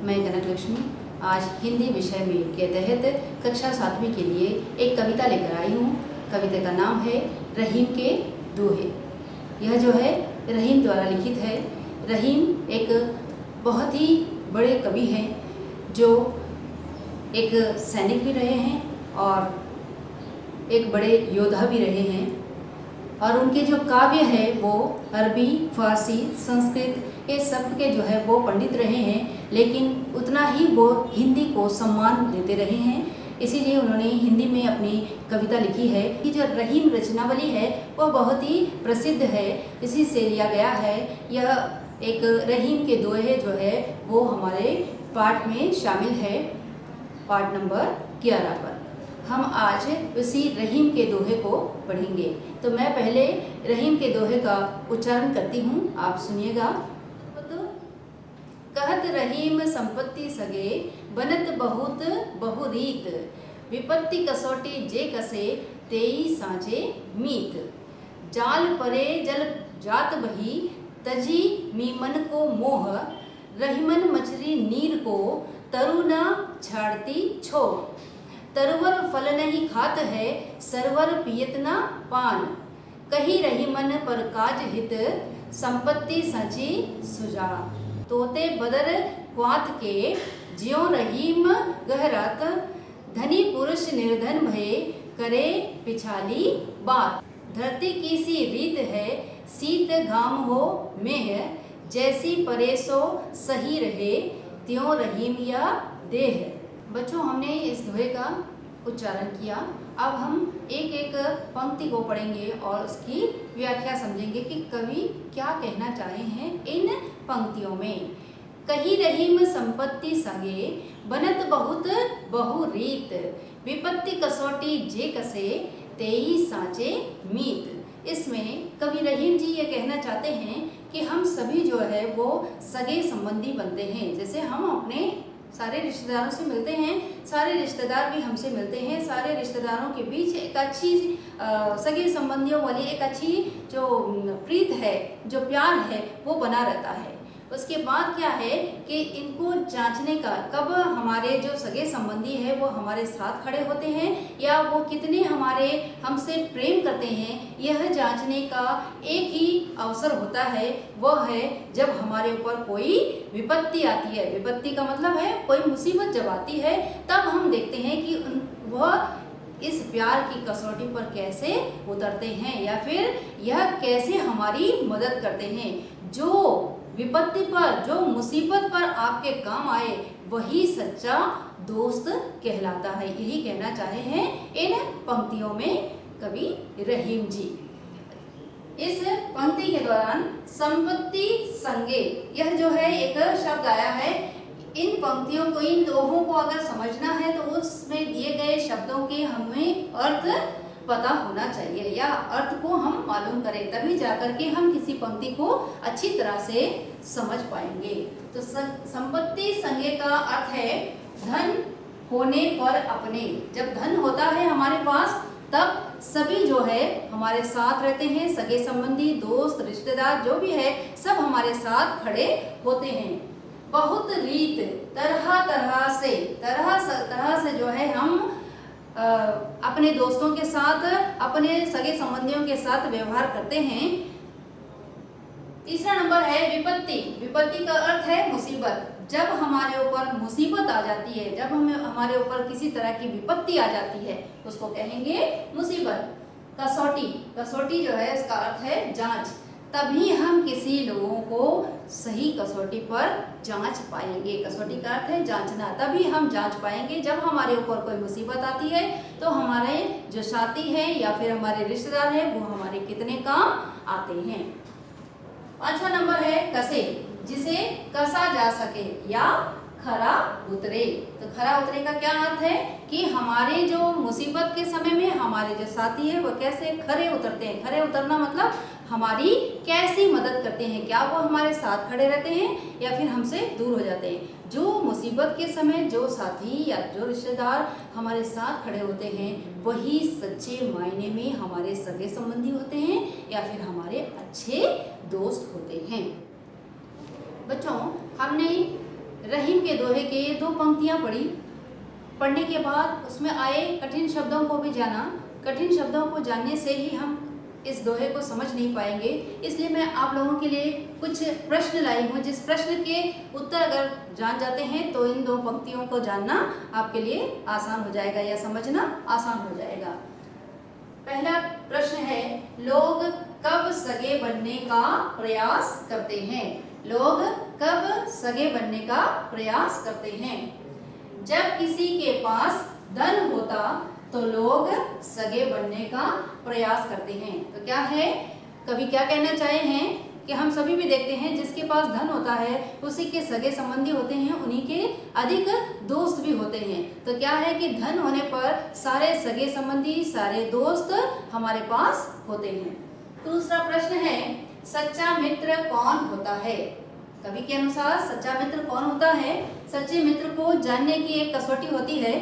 मैं कनक लक्ष्मी आज हिंदी विषय में के तहत कक्षा 7वीं के लिए एक कविता लेकर आई हूँ। कविता का नाम है रहीम के दोहे। यह जो है रहीम द्वारा लिखित है। रहीम एक बहुत ही बड़े कवि हैं जो एक सैनिक भी रहे हैं और एक बड़े योद्धा भी रहे हैं, और उनके जो काव्य है वो अरबी, फारसी, संस्कृत ये सब के जो है वो पंडित रहे हैं, लेकिन उतना ही वो हिंदी को सम्मान देते रहे हैं। इसीलिए उन्होंने हिंदी में अपनी कविता लिखी है। कि जो रहीम रचनावली है वो बहुत ही प्रसिद्ध है, इसी से लिया गया है। यह एक रहीम के दोहे जो है वो हमारे पाठ में शामिल है, पाठ नंबर 11 पर। हम आज उसी रहीम के दोहे को पढ़ेंगे। तो मैं पहले रहीम के दोहे का उच्चारण करती हूँ, आप सुनिएगा। कहत रहीम संपत्ति सगे, बनत बहुत बहुरीत, विपत्ति कसौटी जे कसे, तेई साँचे मीत। जाल परे जल जात बही, तजी मीमन को मोह, रहीमन मछली नीर को, तरु न छाड़ती छो। तरवर फल नहीं खात है, सरवर पियत न पान, कही रहीमन पर काज हित, संपत्ति सची सुजा। तोते बदर क्वात के, ज्यों रहीम गहरात, धनी पुरुष निर्धन भये, करे पिछाली बात। धरती की सी रीत है, शीत घाम हो मेह, जैसी परेसो सही रहे, त्यों रहीम या देह। बच्चों, हमने इस दोहे का उच्चारण किया। अब हम एक एक पंक्ति को पढ़ेंगे और उसकी व्याख्या समझेंगे कि कवि क्या कहना चाहे हैं इन पंक्तियों में। कही रहीम संपत्ति संगे, बनत बहुत बहुरीत, विपत्ति कसौटी जे कसे, तेई साँचे मीत। इसमें कवि रहीम जी ये कहना चाहते हैं कि हम सभी जो है वो सगे संबंधी बनते हैं। जैसे हम अपने सारे रिश्तेदारों से मिलते हैं, सारे रिश्तेदार भी हमसे मिलते हैं, सारे रिश्तेदारों के बीच एक अच्छी सगे संबंधियों वाली एक अच्छी जो प्रीत है, जो प्यार है वो बना रहता है। उसके बाद क्या है कि इनको जांचने का, कब हमारे जो सगे संबंधी है वो हमारे साथ खड़े होते हैं या वो कितने हमसे प्रेम करते हैं, यह जांचने का एक ही अवसर होता है। वह है जब हमारे ऊपर कोई विपत्ति आती है। विपत्ति का मतलब है कोई मुसीबत जब आती है, तब हम देखते हैं कि वह इस प्यार की कसौटी पर कैसे उतरते हैं या फिर यह कैसे हमारी मदद करते हैं। जो विपत्ति पर, जो मुसीबत पर आपके काम आए, वही सच्चा दोस्त कहलाता है। यही कहना चाहे हैं इन पंक्तियों में कवि रहीम जी। इस पंक्ति के दौरान संपत्ति संगे, यह जो है एक शब्द आया है। इन पंक्तियों को, इन दोहों को अगर समझना है तो उसमें दिए गए शब्दों के हमें अर्थ पता होना चाहिए या अर्थ को हम मालूम करें, तभी जाकर के हम किसी पंक्ति को अच्छी तरह से समझ पाएंगे। तो संपत्ति संगे का अर्थ है धन होने पर अपने। जब धन होता है हमारे पास, तब सभी जो है हमारे साथ रहते हैं। सगे संबंधी, दोस्त, रिश्तेदार जो भी है सब हमारे साथ खड़े होते हैं। बहुत रीत, तरह तरह से जो है हम अपने दोस्तों के साथ, अपने सगे संबंधियों के साथ व्यवहार करते हैं। तीसरा नंबर है विपत्ति। विपत्ति का अर्थ है मुसीबत। जब हमारे ऊपर मुसीबत आ जाती है, जब हमारे ऊपर किसी तरह की विपत्ति आ जाती है, उसको कहेंगे मुसीबत। कसौटी, कसौटी जो है उसका अर्थ है जांच। तभी हम किसी लोगों को सही कसौटी पर जांच पाएंगे। कसौटी का अर्थ है जांचना। तभी हम जांच पाएंगे जब हमारे ऊपर कोई मुसीबत आती है, तो हमारे जो साथी है या फिर हमारे रिश्तेदार है वो हमारे कितने काम आते हैं। 5वां नंबर है कसे, जिसे कसा जा सके या खरा उतरे। तो खरा उतरे का क्या अर्थ है कि हमारे जो मुसीबत के समय में हमारे जो साथी है वो कैसे खरे उतरते हैं। खरे उतरना मतलब हमारी कैसी मदद करते हैं, क्या वो हमारे साथ खड़े रहते हैं या फिर हमसे दूर हो जाते हैं। जो मुसीबत के समय जो साथी या जो रिश्तेदार हमारे साथ खड़े होते हैं, वही सच्चे मायने में हमारे सगे संबंधी होते हैं या फिर हमारे अच्छे दोस्त होते हैं। बच्चों, हमने रहीम के दोहे के 2 पंक्तियां पढ़ी, पढ़ने के बाद उसमें आए कठिन शब्दों को भी जाना। कठिन शब्दों को जानने से ही हम इस दोहे को समझ नहीं पाएंगे, इसलिए मैं आप लोगों के लिए कुछ प्रश्न लाई हूँ, जिस प्रश्न के उत्तर अगर जान जाते हैं तो इन 2 पंक्तियों को जानना आपके लिए आसान हो जाएगा या समझना आसान हो जाएगा। पहला प्रश्न है, लोग कब सगे बनने का प्रयास करते हैं? लोग कब सगे बनने का प्रयास करते हैं? जब किसी के पास धन होता तो लोग सगे बनने का प्रयास करते हैं। तो क्या है, कवि क्या कहना चाहे हैं कि हम सभी भी देखते हैं जिसके पास धन होता है उसी के सगे संबंधी होते हैं, उन्हीं के अधिक दोस्त भी होते हैं। तो क्या है कि धन होने पर सारे सगे संबंधी, सारे दोस्त हमारे पास होते हैं। दूसरा प्रश्न है, सच्चा मित्र कौन होता है? कवि के अनुसार सच्चा मित्र कौन होता है? सच्चे मित्र को जानने की एक कसौटी होती है।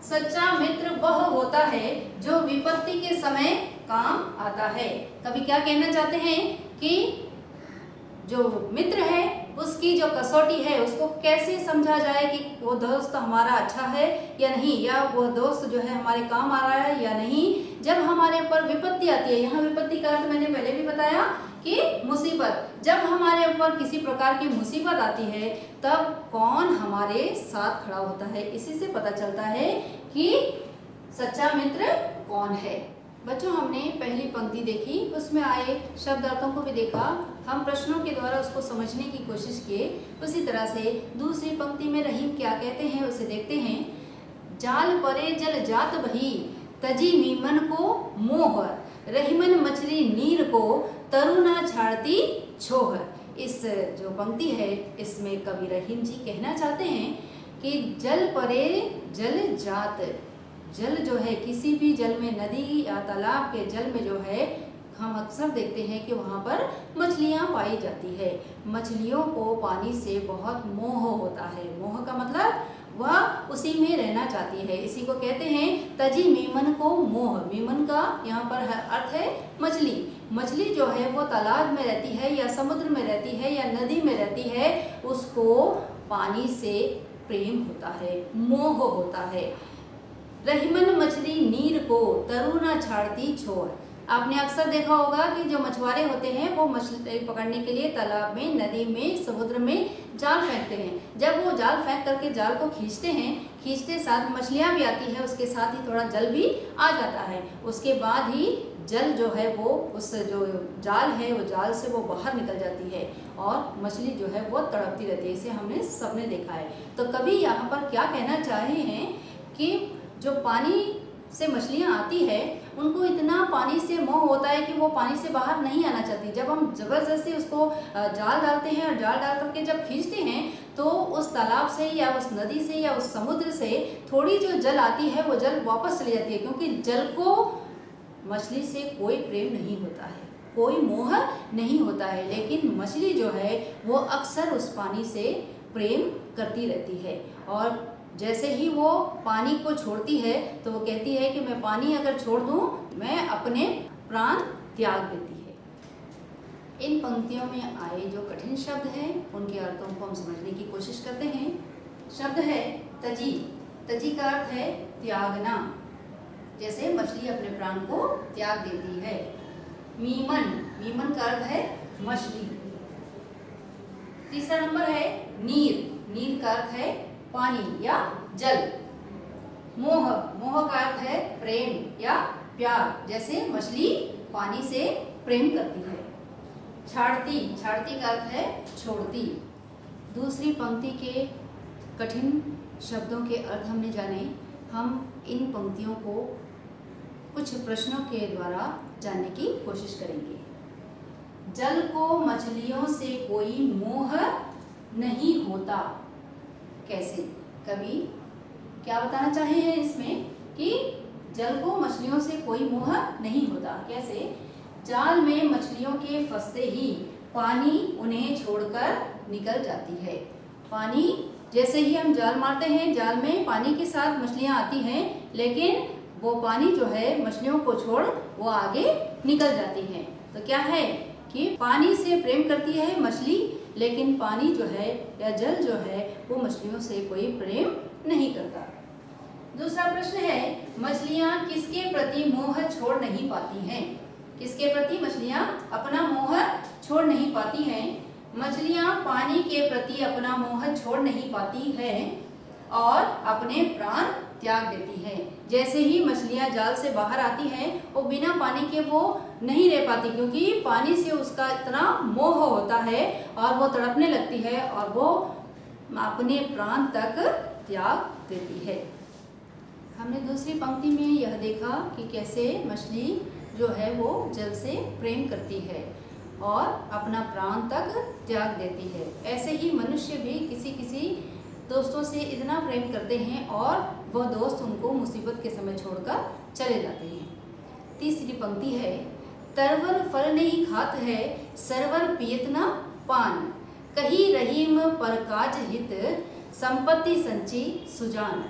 सच्चा मित्र वह होता है जो विपत्ति के समय काम आता है। कवि क्या कहना चाहते हैं कि जो मित्र है उसकी जो कसौटी है उसको कैसे समझा जाए कि वो दोस्त हमारा अच्छा है या नहीं, या वो दोस्त जो है हमारे काम आ रहा है या नहीं। जब हमारे ऊपर विपत्ति आती है, यहाँ विपत्ति का अर्थ मैंने पहले भी बताया कि मुसीबत, जब हमारे ऊपर किसी प्रकार की मुसीबत आती है तब कौन हमारे साथ खड़ा होता है, इसी से पता चलता है कि सच्चा मित्र कौन है। बच्चों, हमने पहली पंक्ति देखी, उसमें आए शब्द अर्थों को भी देखा, हम प्रश्नों के द्वारा उसको समझने की कोशिश किए। उसी तरह से दूसरी पंक्ति में रहीम क्या कहते हैं उसे देखते हैं। जाल परे जल जात बही, तजी मीमन को मोह, रहीमन मछली नीर को, तरुना छाड़ती छोह। इस जो पंक्ति है इसमें कवि रहीम जी कहना चाहते हैं कि जल परे जल जात, जल जो है किसी भी जल में, नदी या तालाब के जल में जो है हम अक्सर देखते हैं कि वहाँ पर मछलियाँ पाई जाती है। मछलियों को पानी से बहुत मोह होता है। मोह का मतलब वह उसी में रहना चाहती है, इसी को कहते हैं तजी मीमन को मोह। मीमन का यहाँ पर अर्थ है मछली। मछली जो है वो तालाब में रहती है या समुद्र में रहती है या नदी में रहती है, उसको पानी से प्रेम होता है, मोह होता है। रहीमन मछली नीर को, तरुना छाड़ती छोर। आपने अक्सर देखा होगा कि जो मछुआरे होते हैं वो मछली पकड़ने के लिए तालाब में, नदी में, समुद्र में जाल फेंकते हैं। जब वो जाल फेंक करके जाल को खींचते हैं, खींचते साथ मछलियाँ भी आती है, उसके साथ ही थोड़ा जल भी आ जाता है। उसके बाद ही जल जो है वो उस जो जाल है वो जाल से वो बाहर निकल जाती है और मछली जो है वो तड़पती रहती है। इसे हमने सबने देखा है। तो कभी यहाँ पर क्या कहना चाहे हैं कि जो पानी से मछलियाँ आती है उनको इतना पानी से मोह होता है कि वो पानी से बाहर नहीं आना चाहती। जब हम ज़बरदस्ती उसको जाल डालते हैं और जाल डाल करके जब खींचते हैं तो उस तालाब से या उस नदी से या उस समुद्र से थोड़ी जो जल आती है वो जल वापस चली जाती है, क्योंकि जल को मछली से कोई प्रेम नहीं होता है, कोई मोह नहीं होता है। लेकिन मछली जो है वो अक्सर उस पानी से प्रेम करती रहती है और जैसे ही वो पानी को छोड़ती है तो वो कहती है कि मैं पानी अगर छोड़ दूं मैं अपने प्राण त्याग देती है। इन पंक्तियों में आए जो कठिन शब्द हैं उनके अर्थों को हम समझने की कोशिश करते हैं। शब्द है तजी। तजी का अर्थ है त्यागना, जैसे मछली अपने प्राण को त्याग देती है। मीमन, मीमन का अर्थ है मछली। तीसरा नंबर है नीर। नीर का अर्थ है पानी या जल। मोह, मोह का अर्थ है प्रेम या प्यार, जैसे मछली पानी से प्रेम करती है। छाड़ती, छाड़ती का अर्थ है छोड़ती। दूसरी पंक्ति के कठिन शब्दों के अर्थ हमने जाने। हम इन पंक्तियों को कुछ प्रश्नों के द्वारा जानने की कोशिश करेंगे। जल को मछलियों से कोई मोह नहीं होता, कैसे? कवि क्या बताना चाहे हैं इसमें कि जल को मछलियों से कोई मोह नहीं होता, कैसे? जाल में मछलियों के फंसते ही पानी उन्हें छोड़कर निकल जाती है। पानी, जैसे ही हम जाल मारते हैं, जाल में पानी के साथ मछलियां आती हैं, लेकिन वो पानी जो है मछलियों को छोड़ वो आगे निकल जाती हैं। तो क्या है कि पानी से प्रेम करती है मछली, लेकिन पानी जो है या जल जो है वो मछलियों से कोई प्रेम नहीं करता। दूसरा प्रश्न है, मछलियाँ किसके प्रति मोह छोड़ नहीं पाती हैं? किसके प्रति मछलियाँ अपना मोह छोड़ नहीं पाती हैं? मछलियाँ पानी के प्रति अपना मोह छोड़ नहीं पाती हैं और अपने प्राण त्याग देती है। जैसे ही मछलियाँ जाल से बाहर आती हैं वो बिना पानी के वो नहीं रह पाती, क्योंकि पानी से उसका इतना मोह होता है और वो तड़पने लगती है और वो अपने प्राण तक त्याग देती है। हमने दूसरी पंक्ति में यह देखा कि कैसे मछली जो है वो जल से प्रेम करती है और अपना प्राण तक त्याग देती है। ऐसे ही मनुष्य भी किसी किसी दोस्तों से इतना प्रेम करते हैं और वह दोस्त उनको मुसीबत के समय छोड़कर चले जाते हैं। तीसरी पंक्ति है, तरवर फल नहीं खात है, सरवर पियत न पान, कही रहीम पर काज हित, संपत्ति संची सुजान।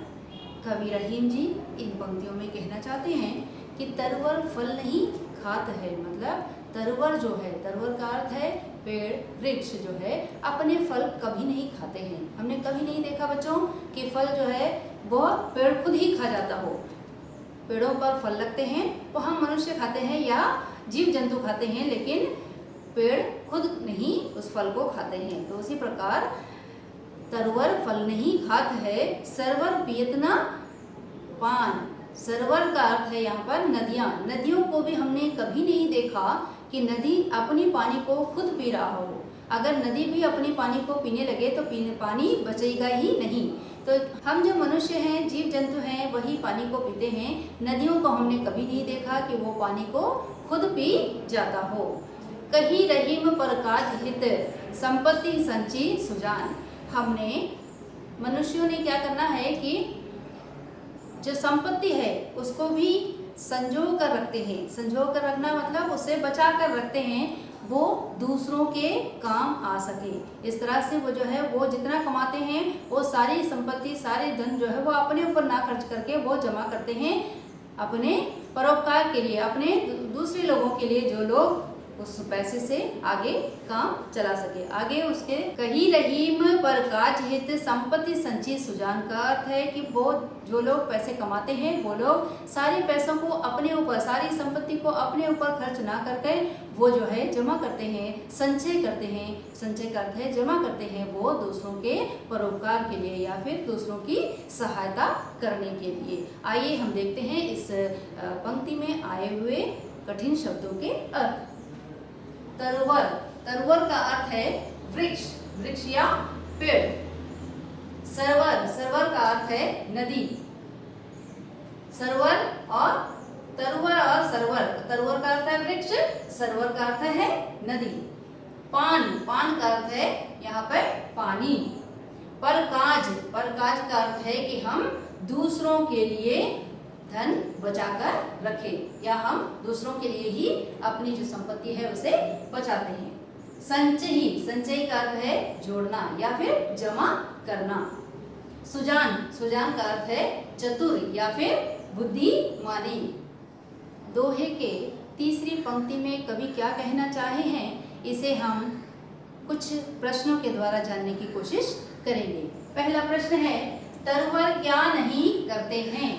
कवि रहीम जी इन पंक्तियों में कहना चाहते हैं कि तरवर फल नहीं खात है, मतलब तरवर जो है, तरवर का अर्थ है पेड़ वृक्ष जो है अपने फल कभी नहीं खाते हैं। हमने कभी नहीं देखा बच्चों कि फल जो है वह पेड़ खुद ही खा जाता हो। पेड़ों पर फल लगते हैं वो हम मनुष्य खाते हैं या जीव जंतु खाते हैं, लेकिन पेड़ खुद नहीं उस फल को खाते हैं। तो उसी प्रकार तरवर फल नहीं खात है, सरवर पियत न पान। सरवर का अर्थ है यहाँ पर नदियाँ। नदियों को भी हमने कभी नहीं देखा कि नदी अपनी पानी को खुद पी रहा हो। अगर नदी भी अपनी पानी को पीने लगे तो पानी बचेगा ही नहीं। तो हम जो मनुष्य हैं, जीव जंतु हैं, वही पानी को पीते हैं। नदियों को हमने कभी नहीं देखा कि वो पानी को खुद पी जाता हो। कही रहीम पर काज हित, संपत्ति संची सुजान। हमने मनुष्यों ने क्या करना है कि जो संपत्ति है उसको भी संजो कर रखते हैं। संजो कर रखना मतलब उसे बचा कर रखते हैं, वो दूसरों के काम आ सके। इस तरह से वो जो है वो जितना कमाते हैं वो सारी संपत्ति, सारे धन जो है वो अपने ऊपर ना खर्च करके वो जमा करते हैं अपने परोपकार के लिए, अपने दूसरे लोगों के लिए, जो लोग उस पैसे से आगे काम चला सके। आगे उसके कही रहीम पर काज हित, संपत्ति संची सुजान का अर्थ है कि वो जो लोग पैसे कमाते हैं वो लोग सारे पैसों को अपने ऊपर, सारी संपत्ति को अपने ऊपर खर्च ना करके वो जो है जमा करते हैं, संचय करते हैं। संचय का अर्थ है जमा करते हैं वो दूसरों के परोपकार के लिए या फिर दूसरों की सहायता करने के लिए। आइए हम देखते हैं इस पंक्ति में आए हुए कठिन शब्दों के अर्थ। तरवर, तरवर का अर्थ है वृक्ष, वृक्ष या पेड़। सरवर, सरवर का अर्थ है नदी। सरवर और तरवर और सरवर, तरवर का अर्थ है वृक्ष, सरवर का अर्थ है नदी। पान, पान का अर्थ है यहाँ पर पानी। परकाज, परकाज का अर्थ है कि हम दूसरों के लिए धन बचाकर रखें या हम दूसरों के लिए ही अपनी जो संपत्ति है उसे बचाते हैं। संचयी, संचय का अर्थ है जोड़ना या फिर जमा करना। सुजान, सुजान का अर्थ है चतुर या फिर बुद्धिमानी। दोहे के तीसरी पंक्ति में कवि क्या कहना चाहे हैं, इसे हम कुछ प्रश्नों के द्वारा जानने की कोशिश करेंगे। पहला प्रश्न है, तरवर क्या नहीं करते हैं?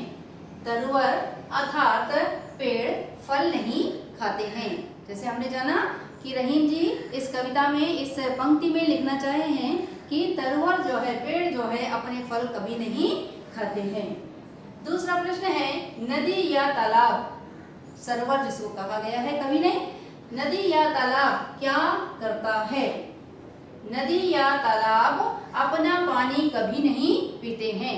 तरवर अर्थात पेड़ फल नहीं खाते हैं। जैसे हमने जाना कि रहीम जी इस कविता में, इस पंक्ति में लिखना चाहे हैं कि तरवर जो है, पेड़ जो है अपने फल कभी नहीं खाते हैं। दूसरा प्रश्न है, नदी या तालाब, सरोवर जिसको कहा गया है कवि ने, नदी या तालाब क्या करता है? नदी या तालाब अपना पानी कभी नहीं पीते हैं।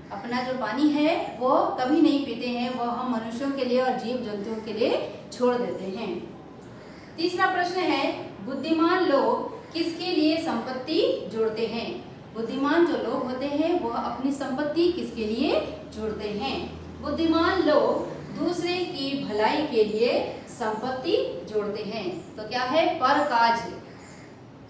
अपना जो पानी है वो कभी नहीं पीते हैं, वो हम मनुष्यों के लिए और जीव जंतुओं के लिए छोड़ देते हैं। तीसरा प्रश्न है, बुद्धिमान लोग किसके लिए संपत्ति जोड़ते हैं? बुद्धिमान जो लोग होते हैं वह अपनी संपत्ति किसके लिए जोड़ते हैं? बुद्धिमान लोग दूसरे की भलाई के लिए संपत्ति जोड़ते हैं। तो क्या है? परकाज।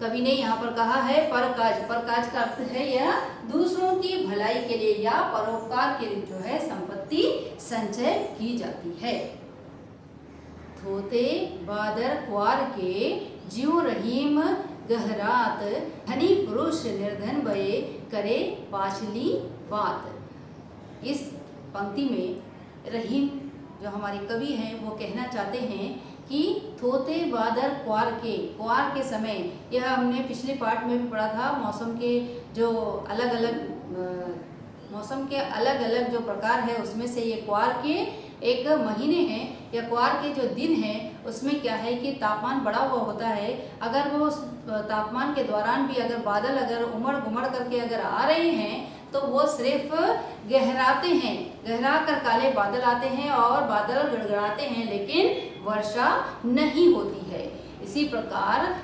कवि ने यहाँ पर कहा है परकाज। परकाज का अर्थ है यह दूसरों की भलाई के लिए या परोपकार के लिए जो है संपत्ति संचय की जाती है। थोते बादर क्वार के ज्यों रहीम गहरात, धनी पुरुष निर्धन भये करे पाछली बात। इस पंक्ति में रहीम जो हमारे कवि हैं वो कहना चाहते हैं कि थोते बादल क्वार के समय, यह हमने पिछले पार्ट में भी पढ़ा था, मौसम के जो अलग अलग जो प्रकार है उसमें से ये क्वार के एक महीने हैं या क्वार के जो दिन हैं उसमें क्या है कि तापमान बढ़ा हुआ होता है। अगर वो उस तापमान के दौरान भी अगर बादल अगर उमड़ घुमड़ करके अगर आ रहे हैं तो वो सिर्फ गहराते हैं, गहरा कर काले बादल आते हैं और बादल गड़गड़ाते हैं, लेकिन वर्षा नहीं होती है। इसी प्रकार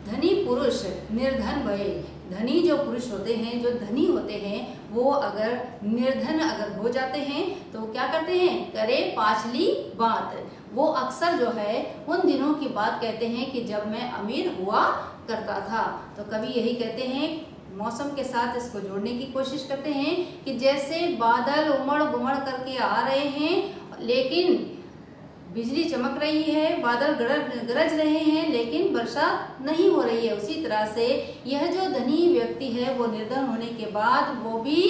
धनी पुरुष निर्धन भये, धनी जो पुरुष होते हैं, जो धनी होते हैं, वो अगर निर्धन अगर हो जाते हैं तो क्या करते हैं, करे पाछली बात। वो अक्सर जो है उन दिनों की बात कहते हैं कि जब मैं अमीर हुआ करता था। तो कभी यही कहते हैं, मौसम के साथ इसको जोड़ने की कोशिश करते हैं कि जैसे बादल उमड़ घुमड़ करके आ रहे हैं लेकिन बिजली चमक रही है, बादल गरज रहे हैं लेकिन वर्षा नहीं हो रही है, उसी तरह से यह जो धनी व्यक्ति है वो निर्धन होने के बाद वो भी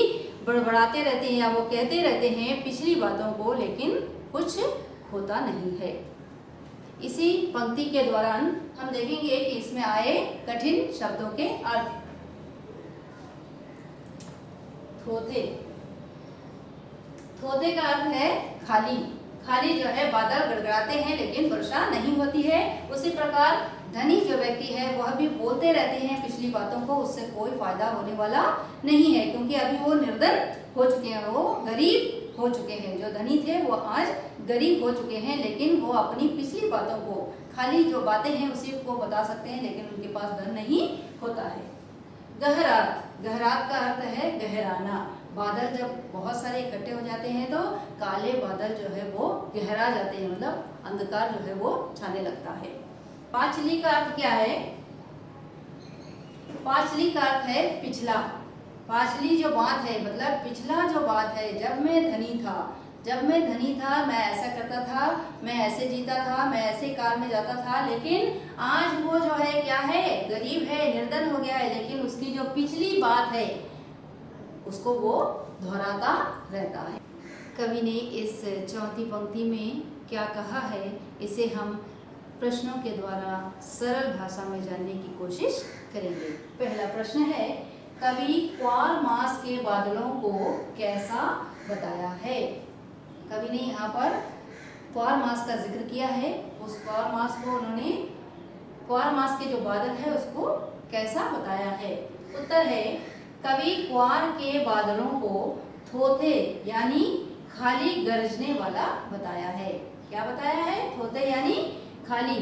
बड़बड़ाते रहते हैं या वो कहते रहते हैं पिछली बातों को, लेकिन कुछ होता नहीं है। इसी पंक्ति के दौरान हम देखेंगे कि इसमें आए कठिन शब्दों के अर्थ। थोथे, थोथे का अर्थ है खाली, खाली जो है बादल गड़गड़ाते हैं लेकिन वर्षा नहीं होती है। उसी प्रकार धनी जो व्यक्ति है वह भी बोलते रहते हैं पिछली बातों को, उससे कोई फायदा होने वाला नहीं है, क्योंकि अभी वो निर्धन हो चुके हैं, वो गरीब हो चुके हैं। जो धनी थे वो आज गरीब हो चुके हैं, लेकिन वो अपनी पिछली बातों को, खाली जो बातें हैं उसी को बता सकते हैं, लेकिन उनके पास धन नहीं होता है। गहरात, गहरात का अर्थ है गहराना। बादल जब बहुत सारे इकट्ठे हो जाते हैं तो काले बादल जो है वो गहरा जाते हैं, मतलब अंधकार जो है वो छाने लगता है। पांचली का अर्थ क्या है? पांचली का अर्थ है पिछला। पांचली जो बात है मतलब पिछला जो बात है, जब मैं धनी था मैं ऐसा करता था, मैं ऐसे जीता था, मैं ऐसे कार में जाता था, लेकिन आज वो जो है क्या है, गरीब है, निर्धन हो गया है, लेकिन उसकी जो पिछली बात है उसको वो दोहराता रहता है। कवि ने इस चौथी पंक्ति में क्या कहा है, इसे हम प्रश्नों के द्वारा सरल भाषा में जानने की कोशिश करेंगे। पहला प्रश्न है, कवि क्वार मास के बादलों को कैसा बताया है? कवि ने यहाँ पर क्वार मास का जिक्र किया है, उस क्वार मास को उन्होंने, क्वार मास के जो बादल है उसको कैसा बताया है? उत्तर है, कवि क्वार के बादलों को थोथे यानी खाली गरजने वाला बताया है। क्या बताया है? थोथे यानी खाली।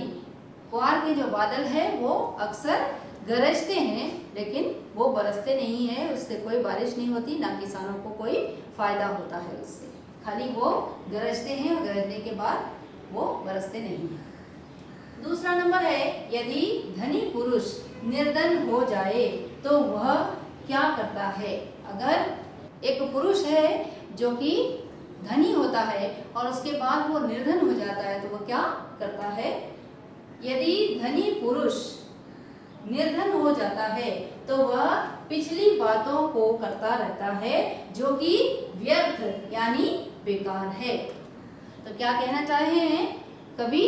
क्वार के जो बादल है वो अक्सर गरजते हैं लेकिन वो बरसते नहीं है, उससे कोई बारिश नहीं होती, ना किसानों को कोई फायदा होता है उससे, खाली वो गरजते हैं और गरजने के बाद वो बरसते नहीं हैं। दूसरा नंबर है, यदि धनी पुरुष निर्धन हो जाए तो वह क्या करता है? अगर एक पुरुष है जो कि धनी होता है और उसके बाद वो निर्धन हो जाता है तो वो क्या करता है? यदि धनी पुरुष निर्धन हो जाता है तो वह पिछली बातों को करता रहता है जो कि व्यर्थ यानी बेकार है। तो क्या कहना चाहे हैं कवि?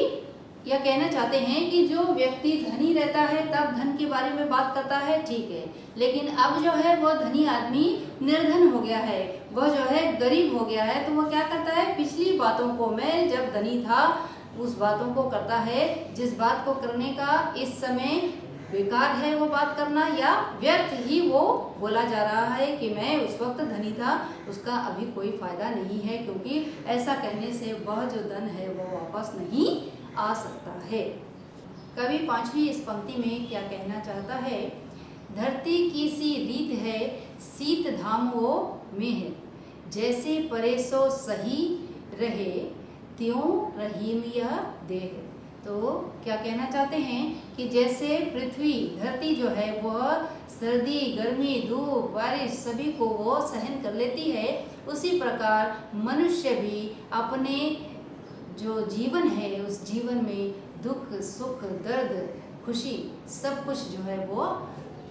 यह कहना चाहते हैं कि जो व्यक्ति धनी रहता है तब धन के बारे में बात करता है, ठीक है, लेकिन अब जो है वो धनी आदमी निर्धन हो गया है, वह जो है गरीब हो गया है, तो वो क्या करता है? पिछली बातों को, मैं जब धनी था उस बातों को करता है जिस बात को करने का इस समय बेकार है वो बात करना, या व्यर्थ ही वो बोला जा रहा है कि मैं उस वक्त धनी था, उसका अभी कोई फायदा नहीं है, क्योंकि ऐसा कहने से वह जो धन है वो वापस नहीं आ सकता है। कवि पांचवी इस पंक्ति में क्या कहना चाहता है? धरती की सी रीत है शीत धामों में है, जैसे परेसो सही रहे त्यों रहीम यह देह। तो क्या कहना चाहते हैं कि जैसे पृथ्वी, धरती जो है वह सर्दी, गर्मी, धूप, बारिश सभी को वो सहन कर लेती है, उसी प्रकार मनुष्य भी अपने जो जीवन है उस जीवन में दुख, सुख, दर्द, खुशी सब कुछ जो है वो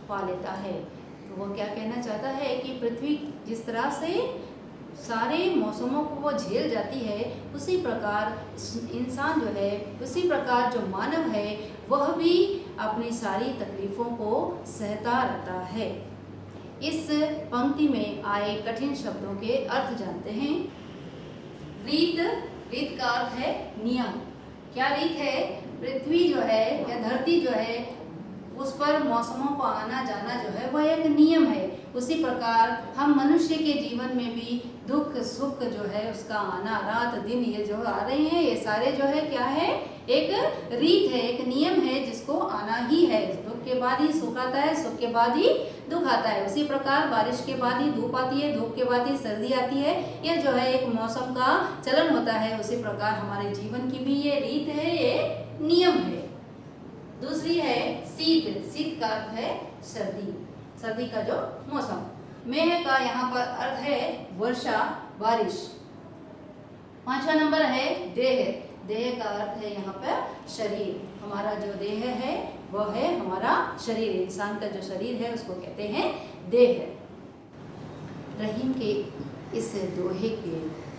पा लेता है। तो वो क्या कहना चाहता है कि पृथ्वी जिस तरह से सारे मौसमों को वो झेल जाती है, उसी प्रकार इंसान जो है, उसी प्रकार जो मानव है वह भी अपनी सारी तकलीफ़ों को सहता रहता है। इस पंक्ति में आए कठिन शब्दों के अर्थ जानते हैं। रीत, रीत का अर्थ है नियम। क्या रीत है? पृथ्वी जो है या धरती जो है उस पर मौसमों को आना जाना जो है वह एक नियम है। उसी प्रकार हम मनुष्य के जीवन में भी दुख सुख जो है उसका आना, रात दिन ये जो आ रहे हैं, ये सारे जो है क्या है? एक रीत है, एक नियम है जिसको आना ही है। दुख के बाद ही सुख आता है, सुख के बाद ही दुख आता है। उसी प्रकार बारिश के बाद ही धूप आती है, धूप के बाद ही सर्दी आती है। यह जो है एक मौसम का चलन होता है। उसी प्रकार हमारे जीवन की भी ये रीत है, ये नियम है। दूसरी है शीत। शीत का अर्थ है सर्दी, सर्दी का जो मौसम। मेह का यहाँ पर अर्थ है वर्षा, बारिश। 5वां नंबर है देह। देह का अर्थ है यहाँ पर शरीर। हमारा जो देह है वह है हमारा शरीर। इंसान का जो शरीर है उसको कहते हैं देह। रहीम के इस दोहे के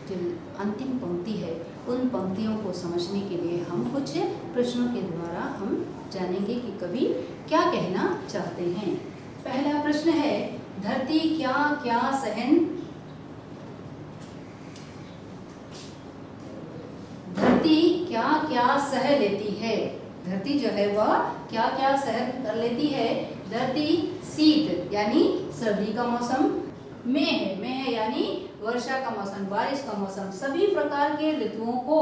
जो अंतिम पंक्ति है, उन पंक्तियों को समझने के लिए हम कुछ प्रश्नों के द्वारा हम जानेंगे कि कवि क्या कहना चाहते हैं। पहला प्रश्न है, धरती क्या क्या सहन धरती क्या क्या सह लेती है? धरती जो है वह क्या क्या सहन कर लेती है? धरती शीत यानी सर्दी का मौसम, मेह यानी वर्षा का मौसम, बारिश का मौसम, सभी प्रकार के ऋतुओं को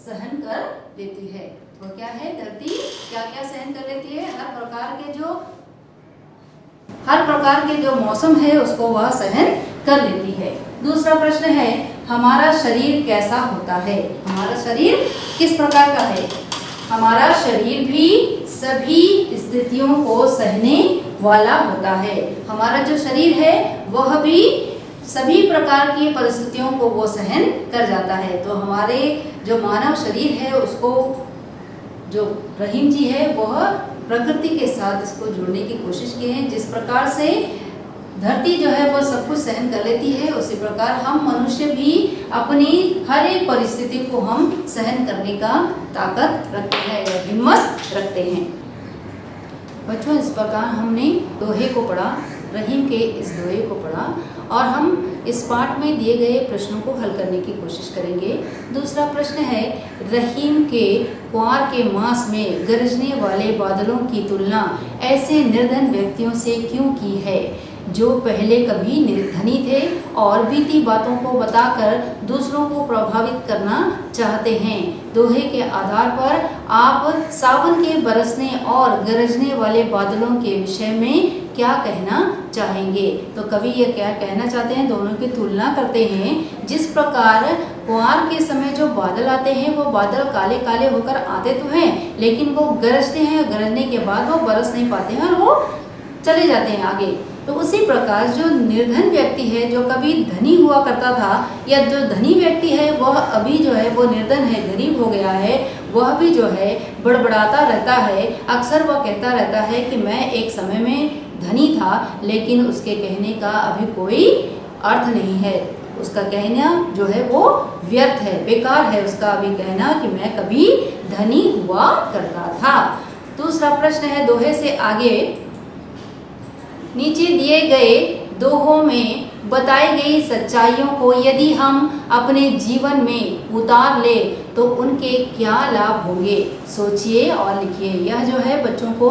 सहन कर लेती है। वो क्या है? धरती क्या क्या सहन कर लेती है? हर प्रकार के जो मौसम है उसको वह सहन कर लेती है। दूसरा प्रश्न है, हमारा शरीर कैसा होता है? हमारा शरीर किस प्रकार का है? हमारा शरीर भी सभी स्थितियों को सहने वाला होता है। हमारा जो शरीर है वह भी सभी प्रकार की परिस्थितियों को वो सहन कर जाता है। तो हमारे जो मानव शरीर है उसको जो रहीम जी है वह प्रकृति के साथ इसको जोड़ने की कोशिश की है। जिस प्रकार से धरती जो है वह सब कुछ सहन कर लेती है, उसी प्रकार हम मनुष्य भी अपनी हर एक परिस्थिति को हम सहन करने का ताकत रखते हैं या हिम्मत रखते हैं। बच्चों, इस प्रकार हमने दोहे को पढ़ा, रहीम के इस दोहे को पढ़ा और हम इस पाठ में दिए गए प्रश्नों को हल करने की कोशिश करेंगे। दूसरा प्रश्न है, रहीम के कुआर के मास में गरजने वाले बादलों की तुलना ऐसे निर्धन व्यक्तियों से क्यों की है जो पहले कभी धनी थे और बीती बातों को बताकर दूसरों को प्रभावित करना चाहते हैं। दोहे के आधार पर आप सावन के बरसने और गरजने वाले बादलों के विषय में क्या कहना चाहेंगे? तो कवि ये क्या कहना चाहते हैं, दोनों की तुलना करते हैं। जिस प्रकार कुआर के समय जो बादल आते हैं वो बादल काले काले होकर आते तो हैं, लेकिन वो गरजते हैं, गरजने के बाद वो बरस नहीं पाते हैं और वो चले जाते हैं आगे। तो उसी प्रकार जो निर्धन व्यक्ति है, जो कभी धनी हुआ करता था, या जो धनी व्यक्ति है वह अभी जो है वो निर्धन है, गरीब हो गया है, वह भी जो है बड़बड़ाता रहता है। अक्सर वह कहता रहता है कि मैं एक समय में धनी था, लेकिन उसके कहने का अभी कोई अर्थ नहीं है। उसका कहना जो है वो व्यर्थ है, बेकार है उसका अभी कहना कि मैं कभी धनी हुआ करता था। दूसरा प्रश्न है दोहे से आगे, नीचे दिए गए दोहों में बताई गई सच्चाइयों को यदि हम अपने जीवन में उतार ले तो उनके क्या लाभ होंगे? सोचिए और लिखिए। यह जो है बच्चों को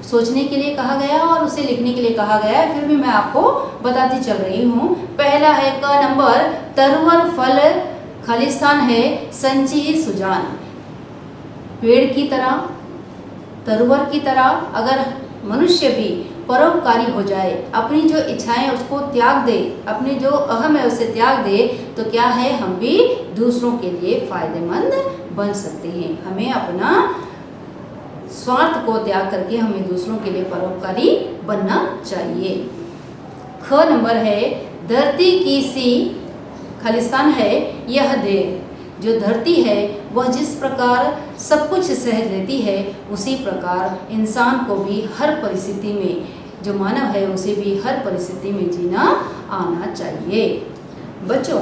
सोचने के लिए कहा गया और उसे लिखने के लिए कहा गया है, फिर भी मैं आपको बताती चल रही हूँ। पहला है क नंबर, तरुवर फल खालिस्तान है संची सुजान। पेड़ की तरह, तरुवर की तरह अगर मनुष्य भी परोपकारी हो जाए, अपनी जो इच्छाएं उसको त्याग दे, अपनी जो अहम है उसे त्याग दे, तो क्या है, हम भी दूसरों के लिए फायदेमंद बन सकते हैं। हमें अपना स्वार्थ को त्याग करके हमें दूसरों के लिए परोपकारी बनना चाहिए। ख नंबर है, धरती की सी खालिस्तान है यह देह। जो धरती है वह जिस प्रकार सब कुछ सह लेती है, उसी प्रकार इंसान को भी हर परिस्थिति में, जो मानव है उसे भी हर परिस्थिति में जीना आना चाहिए। बच्चों,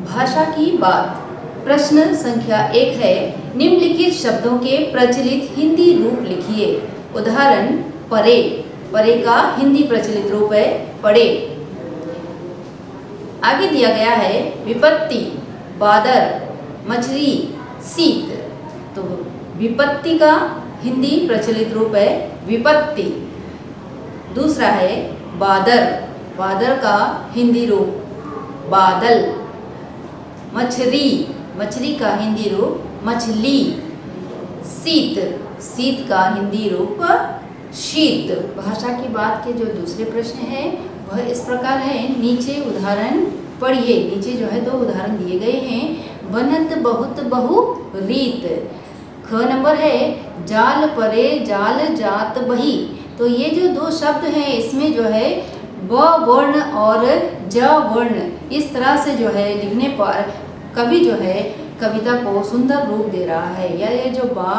भाषा की बात। प्रश्न संख्या 1 है, निम्नलिखित शब्दों के प्रचलित हिंदी रूप लिखिए। उदाहरण, परे। परे का हिंदी प्रचलित रूप है पड़े। आगे दिया गया है विपत्ति, बादल, मछली, शीत। तो विपत्ति का हिंदी प्रचलित रूप है विपत्ति। दूसरा है बादल। बादल का हिंदी रूप बादल। मछली, मछली का हिंदी रूप मछली। शीत, शीत का हिंदी रूप शीत। भाषा की बात के जो दूसरे प्रश्न है वह इस प्रकार है, नीचे उदाहरण पढ़िए। नीचे जो है 2 उदाहरण दिए गए हैं। बनत बहुत बहु रीत। ख नंबर है, जाल परे जाल जात बही। तो ये जो 2 शब्द हैं इसमें जो है ब वर्ण और ज वर्ण इस तरह से जो है लिखने पर कवि जो है कविता को सुंदर रूप दे रहा है। या ये जो बा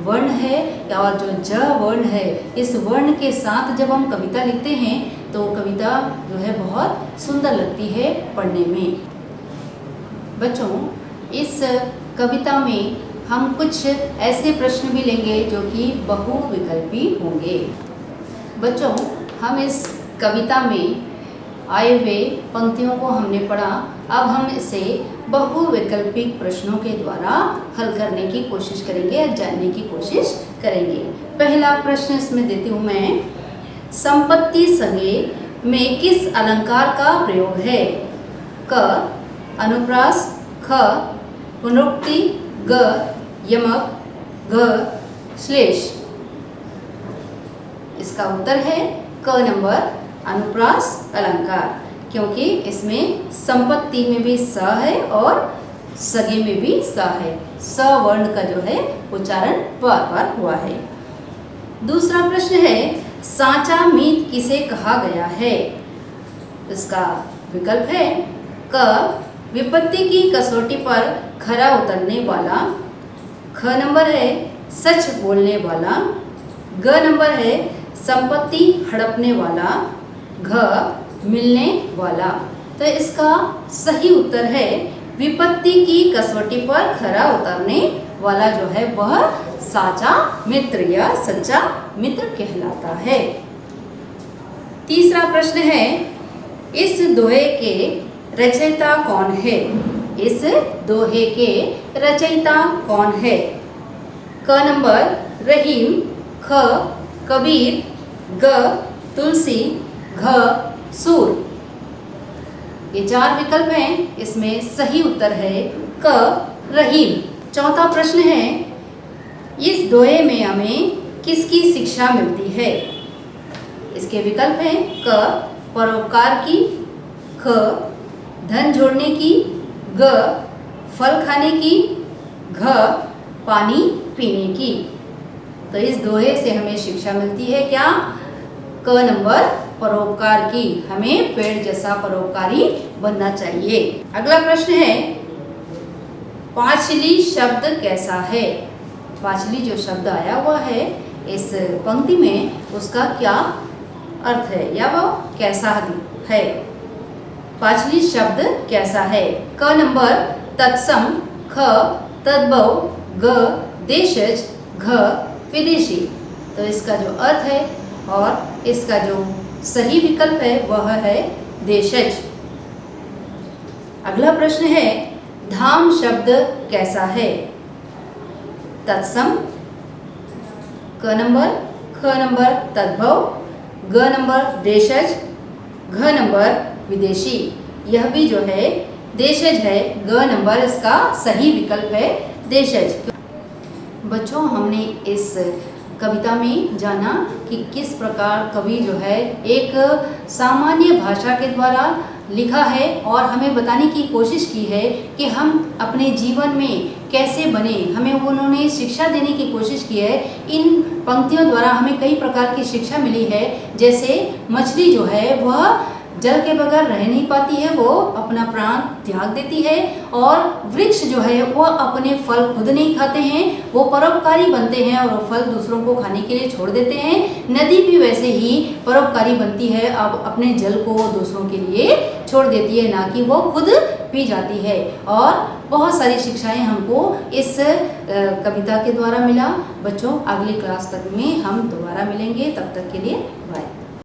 वर्ण है और जो ज वर्ण है, इस वर्ण के साथ जब हम कविता लिखते हैं तो कविता जो है बहुत सुंदर लगती है पढ़ने में। बच्चों, इस कविता में हम कुछ ऐसे प्रश्न भी लेंगे जो कि बहुविकल्पी होंगे। बच्चों, हम इस कविता में आए हुए पंक्तियों को हमने पढ़ा। अब हम इसे बहुविकल्पिक प्रश्नों के द्वारा हल करने की कोशिश करेंगे या जानने की कोशिश करेंगे। पहला प्रश्न इसमें देती हूँ मैं, संपत्ति संज्ञे में किस अलंकार का प्रयोग है? क अनुप्रास, ख पुनरुक्ति, ग यमक, घ श्लेष। इसका उत्तर है क नंबर अनुप्रास अलंकार, क्योंकि इसमें संपत्ति में भी स है और सगे में भी स है। स वर्ण का जो है उच्चारण बार बार हुआ है। दूसरा प्रश्न है, साचा मीत किसे कहा गया है? इसका विकल्प है क विपत्ति की कसौटी पर खरा उतरने वाला, ख नंबर है सच बोलने वाला, ग नंबर है संपत्ति हड़पने वाला, घ मिलने वाला। तो इसका सही उत्तर है विपत्ति की कसौटी पर खरा उतरने वाला जो है वह साचा मित्र या सच्चा मित्र कहलाता है। तीसरा प्रश्न है, इस दोहे के रचयिता कौन है? इस दोहे के रचयिता कौन है? क नंबर रहीम, ख कबीर, ग तुलसी, घ सूर। ये 4 विकल्प हैं, इसमें सही उत्तर है क रहीम। चौथा प्रश्न है, इस दोहे में हमें किसकी शिक्षा मिलती है? इसके विकल्प हैं क परोपकार की, ख धन जोड़ने की, ग फल खाने की, घ पानी पीने की। तो इस दोहे से हमें शिक्षा मिलती है क्या? क नंबर परोपकार की। हमें पेड़ जैसा परोपकारी बनना चाहिए। अगला प्रश्न है, पांचली शब्द कैसा है? पांचली जो शब्द आया हुआ है इस पंक्ति में, उसका क्या अर्थ है या वह कैसा है? पांचली शब्द कैसा है? क नंबर तत्सम, ख तद्भव, ग देशज, घ विदेशी। तो इसका जो अर्थ है और इसका जो सही विकल्प है वह है देशज। अगला प्रश्न है, धाम शब्द कैसा है? तत्सम, क नंबर, ख नंबर तद्भव, ग नंबर देशज, घ नंबर विदेशी। यह भी जो है देशज है, ग नंबर इसका सही विकल्प है देशज। बच्चों, हमने इस कविता में जाना कि किस प्रकार कवि जो है एक सामान्य भाषा के द्वारा लिखा है और हमें बताने की कोशिश की है कि हम अपने जीवन में कैसे बने। हमें उन्होंने शिक्षा देने की कोशिश की है। इन पंक्तियों द्वारा हमें कई प्रकार की शिक्षा मिली है। जैसे मछली जो है वह जल के बगैर रह नहीं पाती है, वो अपना प्राण त्याग देती है। और वृक्ष जो है वो अपने फल खुद नहीं खाते हैं, वो परोपकारी बनते हैं और फल दूसरों को खाने के लिए छोड़ देते हैं। नदी भी वैसे ही परोपकारी बनती है, अब अपने जल को दूसरों के लिए छोड़ देती है, ना कि वो खुद पी जाती है। और बहुत सारी शिक्षाएं हमको इस कविता के द्वारा मिला। बच्चों, अगली क्लास तक में हम दोबारा मिलेंगे, तब तक के लिए बाय।